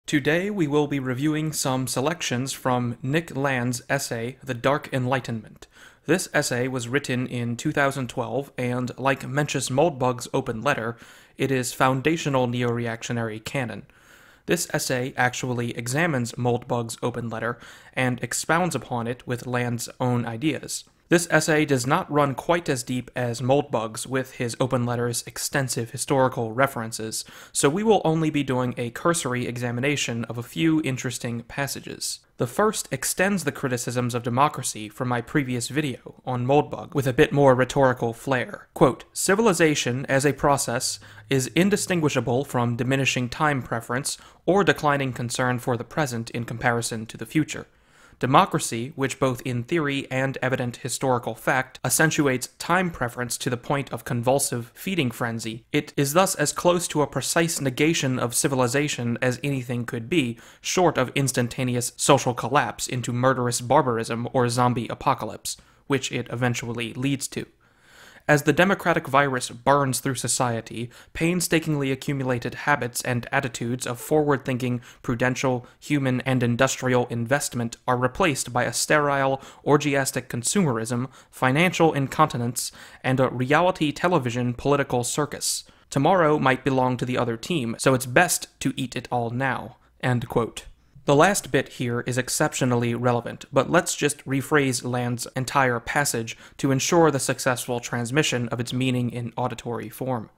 Today we will be reviewing some selections from Nick Land's essay, The Dark Enlightenment. This essay was written in 2012, and like Mencius Moldbug's open letter, it is foundational neo-reactionary canon. This essay actually examines Moldbug's open letter and expounds upon it with Land's own ideas. This essay does not run quite as deep as Moldbug's with his open letter's extensive historical references, so we will only be doing a cursory examination of a few interesting passages. The first extends the criticisms of democracy from my previous video on Moldbug with a bit more rhetorical flair. Quote, "Civilization as a process is indistinguishable from diminishing time preference or declining concern for the present in comparison to the future. Democracy, which both in theory and evident historical fact accentuates time preference to the point of convulsive feeding frenzy, it is thus as close to a precise negation of civilization as anything could be, short of instantaneous social collapse into murderous barbarism or zombie apocalypse, which it eventually leads to. As the democratic virus burns through society, painstakingly accumulated habits and attitudes of forward-thinking, prudential, human, and industrial investment are replaced by a sterile, orgiastic consumerism, financial incontinence, and a reality television political circus. Tomorrow might belong to the other team, so it's best to eat it all now." End quote. The last bit here is exceptionally relevant, but let's just rephrase Land's entire passage to ensure the successful transmission of its meaning in auditory form.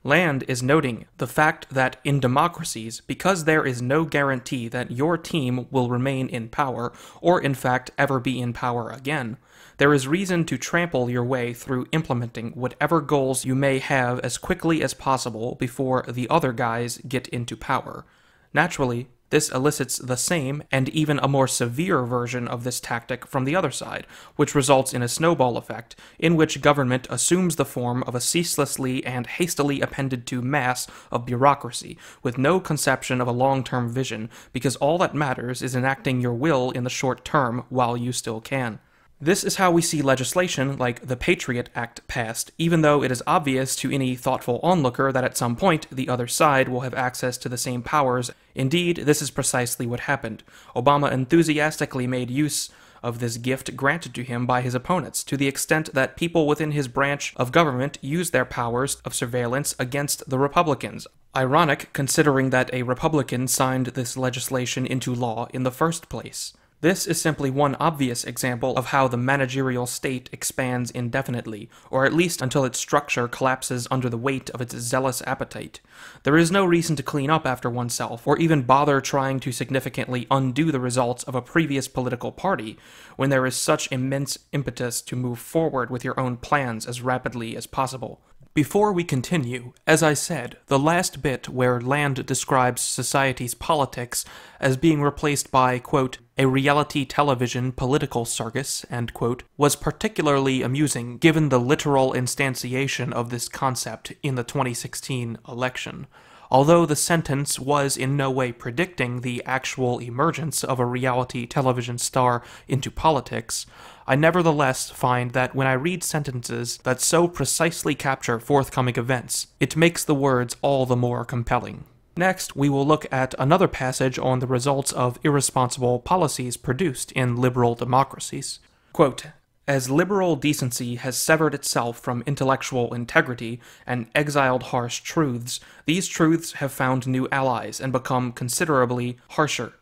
Land is noting the fact that in democracies, because there is no guarantee that your team will remain in power, or in fact ever be in power again, there is reason to trample your way through implementing whatever goals you may have as quickly as possible before the other guys get into power. Naturally, this elicits the same, and even a more severe version of this tactic from the other side, which results in a snowball effect, in which government assumes the form of a ceaselessly and hastily appended to mass of bureaucracy, with no conception of a long-term vision, because all that matters is enacting your will in the short term while you still can. This is how we see legislation like the Patriot Act passed, even though it is obvious to any thoughtful onlooker that at some point the other side will have access to the same powers. Indeed, this is precisely what happened. Obama enthusiastically made use of this gift granted to him by his opponents, to the extent that people within his branch of government used their powers of surveillance against the Republicans. Ironic, considering that a Republican signed this legislation into law in the first place. This is simply one obvious example of how the managerial state expands indefinitely, or at least until its structure collapses under the weight of its zealous appetite. There is no reason to clean up after oneself, or even bother trying to significantly undo the results of a previous political party, when there is such immense impetus to move forward with your own plans as rapidly as possible. Before we continue, as I said, the last bit where Land describes society's politics as being replaced by, quote, "a reality television political circus," end quote, was particularly amusing given the literal instantiation of this concept in the 2016 election. Although the sentence was in no way predicting the actual emergence of a reality television star into politics, I nevertheless find that when I read sentences that so precisely capture forthcoming events, it makes the words all the more compelling. Next, we will look at another passage on the results of irresponsible policies produced in liberal democracies. Quote, "As liberal decency has severed itself from intellectual integrity and exiled harsh truths, these truths have found new allies and become considerably harsher.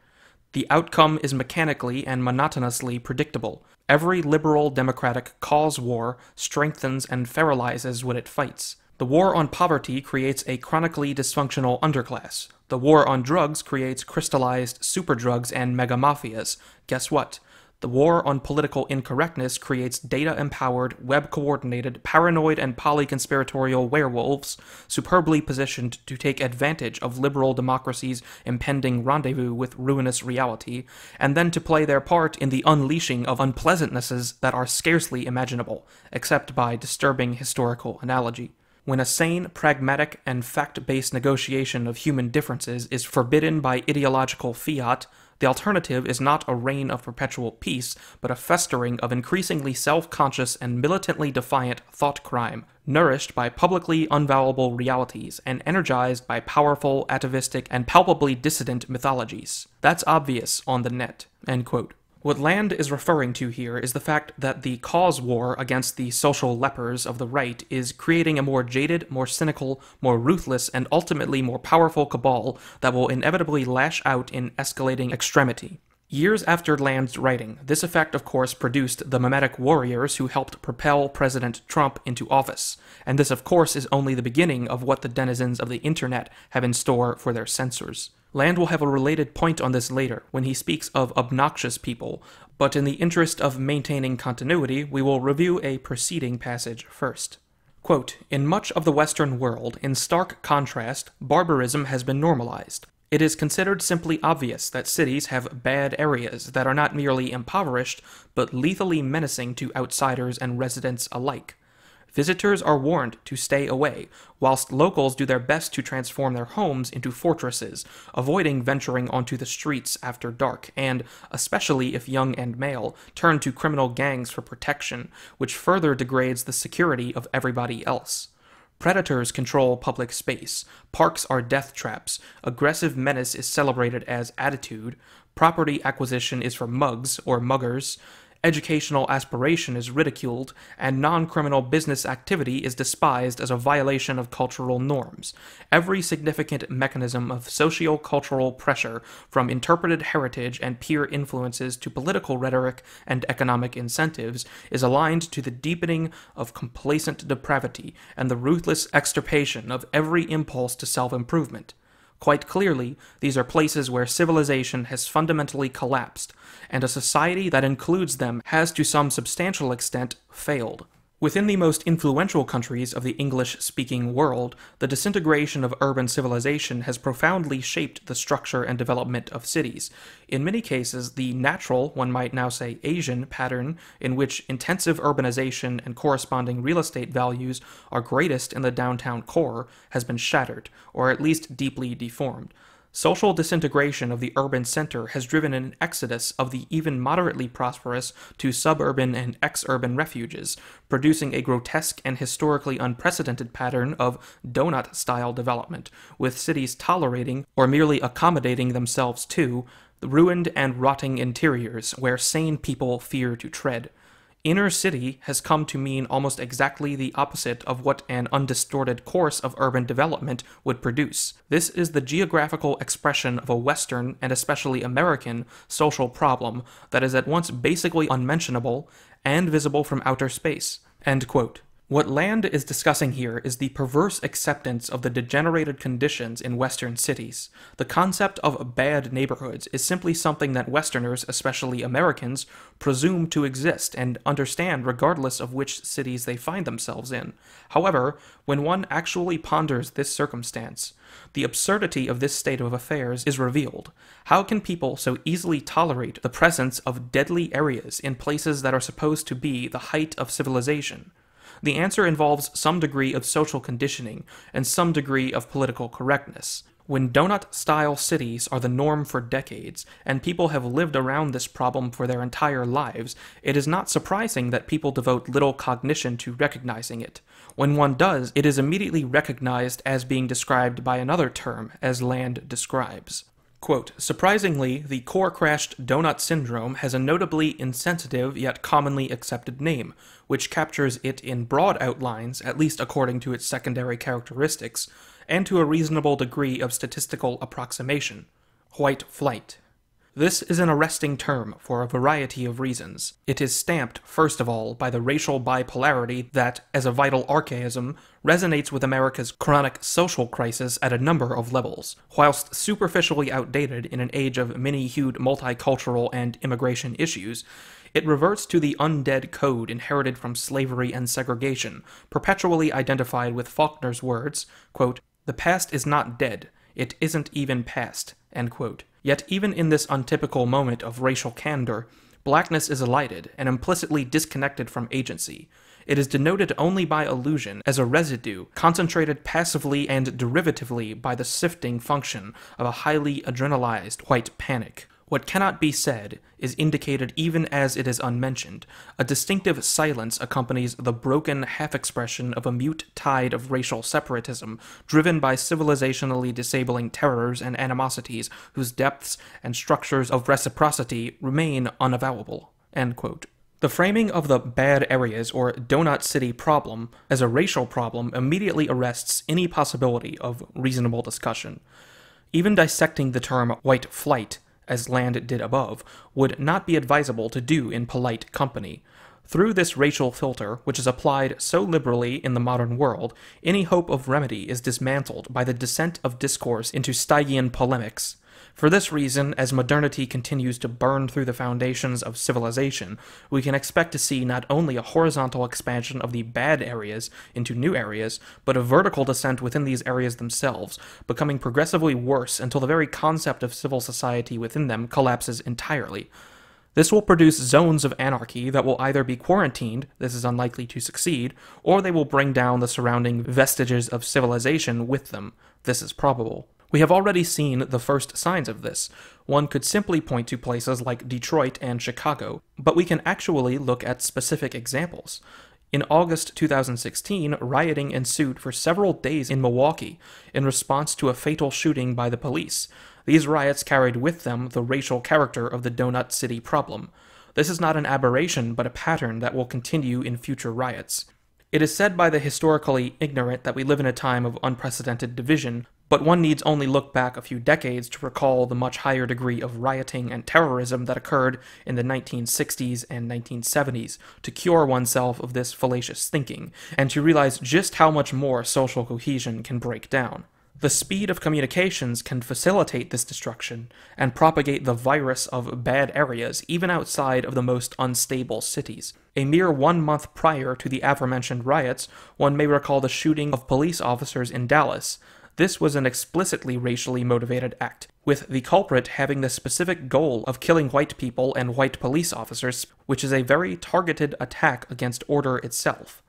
The outcome is mechanically and monotonously predictable. Every liberal democratic cause war strengthens and fertilizes what it fights. The war on poverty creates a chronically dysfunctional underclass. The war on drugs creates crystallized superdrugs and megamafias. Guess what? The war on political incorrectness creates data-empowered, web-coordinated, paranoid and polyconspiratorial werewolves, superbly positioned to take advantage of liberal democracy's impending rendezvous with ruinous reality, and then to play their part in the unleashing of unpleasantnesses that are scarcely imaginable, except by disturbing historical analogy. When a sane, pragmatic, and fact-based negotiation of human differences is forbidden by ideological fiat, The alternative is not a reign of perpetual peace, but a festering of increasingly self-conscious and militantly defiant thought crime, nourished by publicly unvowable realities and energized by powerful, atavistic, and palpably dissident mythologies. That's obvious on the net." End quote. What Land is referring to here is the fact that the cause war against the social lepers of the right is creating a more jaded, more cynical, more ruthless, and ultimately more powerful cabal that will inevitably lash out in escalating extremity. Years after Land's writing, this effect of course produced the mimetic warriors who helped propel President Trump into office, and this of course is only the beginning of what the denizens of the internet have in store for their censors. Land will have a related point on this later, when he speaks of obnoxious people, but in the interest of maintaining continuity, we will review a preceding passage first. Quote, "In much of the Western world, in stark contrast, barbarism has been normalized. It is considered simply obvious that cities have bad areas that are not merely impoverished, but lethally menacing to outsiders and residents alike. Visitors are warned to stay away, whilst locals do their best to transform their homes into fortresses, avoiding venturing onto the streets after dark, and, especially if young and male, turn to criminal gangs for protection, which further degrades the security of everybody else. Predators control public space, parks are death traps, aggressive menace is celebrated as attitude, property acquisition is for mugs or muggers, educational aspiration is ridiculed, and non-criminal business activity is despised as a violation of cultural norms. Every significant mechanism of socio-cultural pressure, from interpreted heritage and peer influences to political rhetoric and economic incentives, is aligned to the deepening of complacent depravity and the ruthless extirpation of every impulse to self-improvement. Quite clearly, these are places where civilization has fundamentally collapsed, and a society that includes them has to some substantial extent failed. Within the most influential countries of the English-speaking world, the disintegration of urban civilization has profoundly shaped the structure and development of cities. In many cases, the natural, one might now say Asian, pattern in which intensive urbanization and corresponding real estate values are greatest in the downtown core has been shattered, or at least deeply deformed. Social disintegration of the urban center has driven an exodus of the even moderately prosperous to suburban and ex-urban refuges, producing a grotesque and historically unprecedented pattern of donut-style development, with cities tolerating, or merely accommodating themselves to, the ruined and rotting interiors where sane people fear to tread. Inner city has come to mean almost exactly the opposite of what an undistorted course of urban development would produce. This is the geographical expression of a Western, and especially American, social problem that is at once basically unmentionable and visible from outer space." End quote. What Land is discussing here is the perverse acceptance of the degenerated conditions in Western cities. The concept of bad neighborhoods is simply something that Westerners, especially Americans, presume to exist and understand regardless of which cities they find themselves in. However, when one actually ponders this circumstance, the absurdity of this state of affairs is revealed. How can people so easily tolerate the presence of deadly areas in places that are supposed to be the height of civilization? The answer involves some degree of social conditioning and some degree of political correctness. When donut-style cities are the norm for decades, and people have lived around this problem for their entire lives, it is not surprising that people devote little cognition to recognizing it. When one does, it is immediately recognized as being described by another term, as Land describes. Quote, "Surprisingly, the core-crashed donut syndrome has a notably insensitive yet commonly accepted name, which captures it in broad outlines, at least according to its secondary characteristics, and to a reasonable degree of statistical approximation: white flight. This is an arresting term for a variety of reasons. It is stamped, first of all, by the racial bipolarity that, as a vital archaism, resonates with America's chronic social crisis at a number of levels. Whilst superficially outdated in an age of many-hued multicultural and immigration issues, it reverts to the undead code inherited from slavery and segregation, perpetually identified with Faulkner's words, quote, "The past is not dead. It isn't even past." End quote. Yet even in this untypical moment of racial candor, blackness is elided and implicitly disconnected from agency. It is denoted only by illusion as a residue, concentrated passively and derivatively by the sifting function of a highly adrenalized white panic. What cannot be said is indicated even as it is unmentioned. A distinctive silence accompanies the broken half-expression of a mute tide of racial separatism, driven by civilizationally disabling terrors and animosities whose depths and structures of reciprocity remain unavowable." End quote. The framing of the bad areas or Donut City problem as a racial problem immediately arrests any possibility of reasonable discussion. Even dissecting the term white flight, as Land did above, would not be advisable to do in polite company. Through this racial filter, which is applied so liberally in the modern world, any hope of remedy is dismantled by the descent of discourse into Stygian polemics. For this reason, as modernity continues to burn through the foundations of civilization, we can expect to see not only a horizontal expansion of the bad areas into new areas, but a vertical descent within these areas themselves, becoming progressively worse until the very concept of civil society within them collapses entirely. This will produce zones of anarchy that will either be quarantined, this is unlikely to succeed, or they will bring down the surrounding vestiges of civilization with them, this is probable. We have already seen the first signs of this. One could simply point to places like Detroit and Chicago, but we can actually look at specific examples. In August 2016, rioting ensued for several days in Milwaukee in response to a fatal shooting by the police. These riots carried with them the racial character of the Donut City problem. This is not an aberration, but a pattern that will continue in future riots. It is said by the historically ignorant that we live in a time of unprecedented division, but one needs only look back a few decades to recall the much higher degree of rioting and terrorism that occurred in the 1960s and 1970s to cure oneself of this fallacious thinking, and to realize just how much more social cohesion can break down. The speed of communications can facilitate this destruction and propagate the virus of bad areas even outside of the most unstable cities. A mere 1 month prior to the aforementioned riots, one may recall the shooting of police officers in Dallas. This was an explicitly racially motivated act, with the culprit having the specific goal of killing white people and white police officers, which is a very targeted attack against order itself.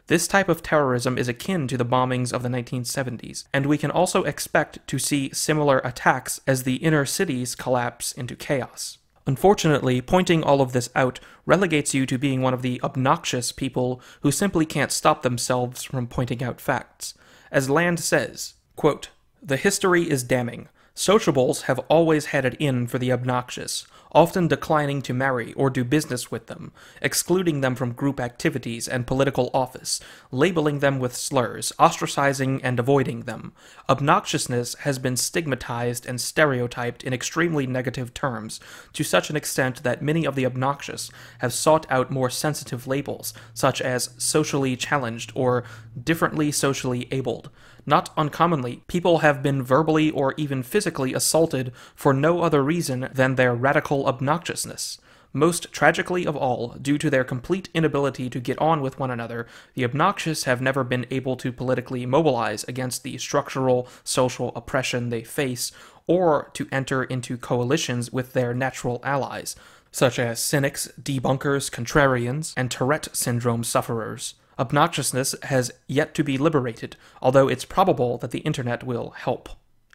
This type of terrorism is akin to the bombings of the 1970s, and we can also expect to see similar attacks as the inner cities collapse into chaos. Unfortunately, pointing all of this out relegates you to being one of the obnoxious people who simply can't stop themselves from pointing out facts. As Land says, quote, "The history is damning. Sociables have always had it in for the obnoxious, often declining to marry or do business with them, excluding them from group activities and political office, labeling them with slurs, ostracizing and avoiding them. Obnoxiousness has been stigmatized and stereotyped in extremely negative terms, to such an extent that many of the obnoxious have sought out more sensitive labels, such as socially challenged or differently socially abled. Not uncommonly, people have been verbally or even physically assaulted for no other reason than their radical obnoxiousness. Most tragically of all, due to their complete inability to get on with one another, the obnoxious have never been able to politically mobilize against the structural social oppression they face, or to enter into coalitions with their natural allies, such as cynics, debunkers, contrarians, and Tourette syndrome sufferers. Obnoxiousness has yet to be liberated, although it's probable that the internet will help."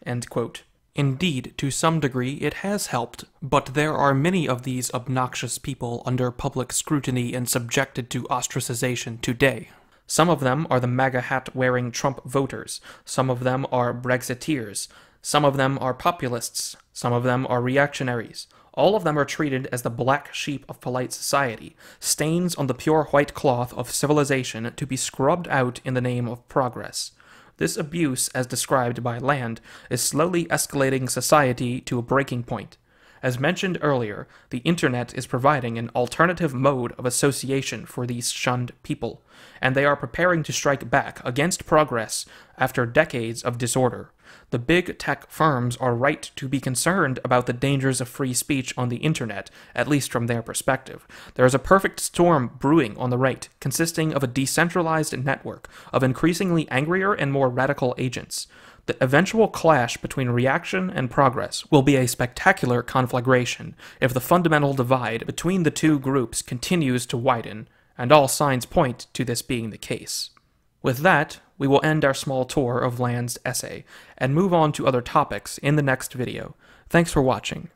End quote. Indeed, to some degree it has helped, but there are many of these obnoxious people under public scrutiny and subjected to ostracization today. Some of them are the MAGA hat-wearing Trump voters, some of them are Brexiteers, some of them are populists, some of them are reactionaries. All of them are treated as the black sheep of polite society, stains on the pure white cloth of civilization to be scrubbed out in the name of progress. This abuse, as described by Land, is slowly escalating society to a breaking point. As mentioned earlier, the internet is providing an alternative mode of association for these shunned people, and they are preparing to strike back against progress after decades of disorder. The big tech firms are right to be concerned about the dangers of free speech on the internet, at least from their perspective. There is a perfect storm brewing on the right, consisting of a decentralized network of increasingly angrier and more radical agents. The eventual clash between reaction and progress will be a spectacular conflagration if the fundamental divide between the two groups continues to widen, and all signs point to this being the case. With that, we will end our small tour of Land's essay, and move on to other topics in the next video. Thanks for watching.